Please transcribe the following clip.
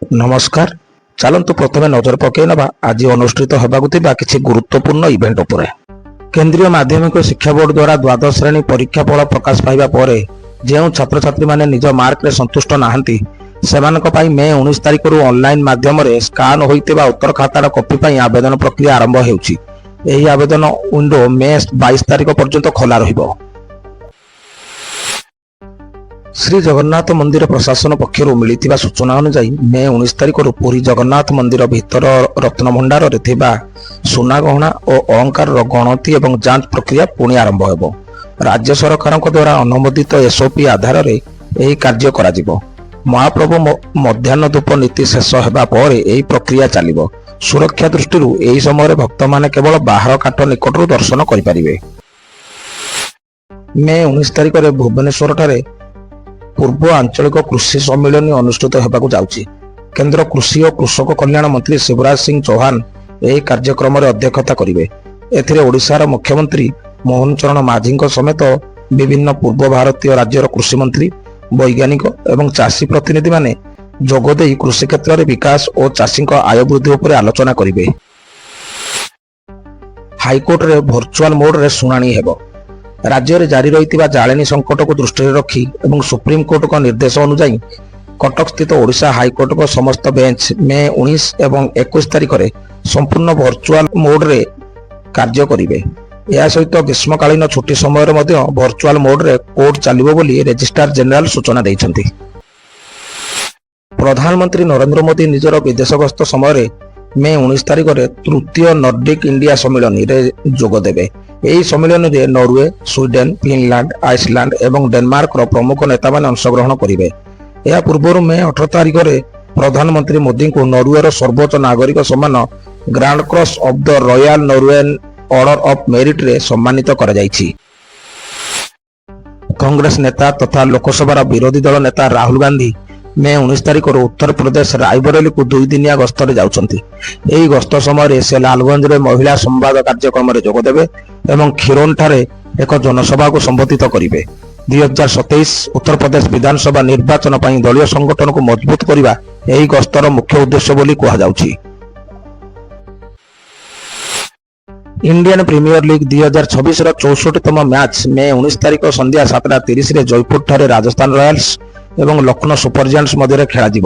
नमस्कार। चलतु प्रथम नजर पकईना आज अनुष्ठित होगा किसी गुरुत्वपूर्ण इवेंट उपरे। केंद्रीय माध्यमिक शिक्षा बोर्ड द्वारा द्वादश श्रेणी परीक्षा फल प्रकाश पाइबा परे जो छात्र छात्री माने निज मार्क रे संतुष्ट नाहंती सेमानक पई मे 19 तारिख रु ऑनलाइन माध्यम रे स्कान होइतेबा उत्तर खातार कॉपी पई आवेदन प्रक्रिया आरंभ हेउची। एही आवेदन विंडो मे 22 तारिख पर्यंत खोला रहिबो। श्री जगन्नाथ मंदिर प्रशासन पक्षर मिलता सूचना अनुसार मे 19 तारिख पुरी जगन्नाथ मंदिर भितर रत्न भंडार सुना गहना और अलंकार गणति और जांच प्रक्रिया पुणी आरंभ हो। राज्य सरकार द्वारा अनुमोदित एसओपी आधार में कार्य करा। महाप्रभु मध्याह्न धूप नीति शेष होगा पर यह प्रक्रिया चलो। सुरक्षा दृष्टि यही समय भक्त मैंने केवल बाहर काट निकट दर्शन करें। मे 19 तारिख में भुवनेश्वर ठारे पूर्व आंचलिक कृषि सम्मेलन अनुष्ठित होगा जाउची। केंद्र कृषि और कृषक कल्याण मंत्री शिवराज सिंह चौहान यह कार्यक्रम अध्यक्षता करेंगे। एथिरे ओडिशार मुख्यमंत्री मोहन चरण माझी समेत विभिन्न पूर्व भारतीय राज्यर कृषि मंत्री वैज्ञानिक एवं चाषी प्रतिनिधि माने जोगदे कृषि क्षेत्र में विकास और चाषी आय वृद्धि उपर आलोचना करेंगे। हाईकोर्ट रे वर्चुअल मोड रे सुनानी हेबो। राज्य में जारी रही जालेनी संकट को दृष्टि रखी एवं सुप्रीम कोर्ट का निर्देश अनुसार कटक स्थित ओडिशा हाईकोर्ट को समस्त बेंच मे 19 एवं 21 तारिख में संपूर्ण वर्चुअल मोड रे कार्य करेंगे। यह सहित ग्रीष्मकालीन छुट्टी समय वर्चुअल मोड रे कोर्ट चलिबो बोली रजिस्ट्रार जनरल सूचना देइछन्ति। प्रधानमंत्री नरेंद्र मोदी निजर विदेश गस्त समय मे 19 तारिख में तृतीय नॉर्डिक इंडिया सम्मेलन रे जोग देबे। यही सम्मेलन में नॉर्वे, स्वीडेन, फिनलैंड, आइसलैंड एवं डेनमार्क प्रमुख नेता माने अंशग्रहण करेंगे। यह पूर्व मे 18 तारिख में प्रधानमंत्री मोदी को नॉर्वेर सर्वोच्च नागरिक सम्मान grand cross of the royal नॉर्वेन order of merit रे सम्मानित करा जायछि। कांग्रेस नेता तथा लोकसभा विरोधी दल नेता राहुल गांधी मे 19 तारिख उत्तर प्रदेश रायबरेली को 2 दिनिया गस्त जाउछन्ति। एही गस्त समय से लालगंज रे महिला संवाद कार्यक्रम रे जोग देबे एवं खिरोन ठारे एक जनसभा को संबोधित करिवे। 2027 उत्तर प्रदेश विधानसभा निर्वाचन पर दलीय संगठन को मजबूत करने यही गस्तर मुख्य उद्देश्य बोली कहा जाउछि। इंडियन प्रीमियर लीग 2026 64तम मैच मे 19 तारिख संध्या 7:30 जयपुर ठारे राजस्थान रॉयल्स एवं लखनऊ सुपर जायंट्स मध्य खेल।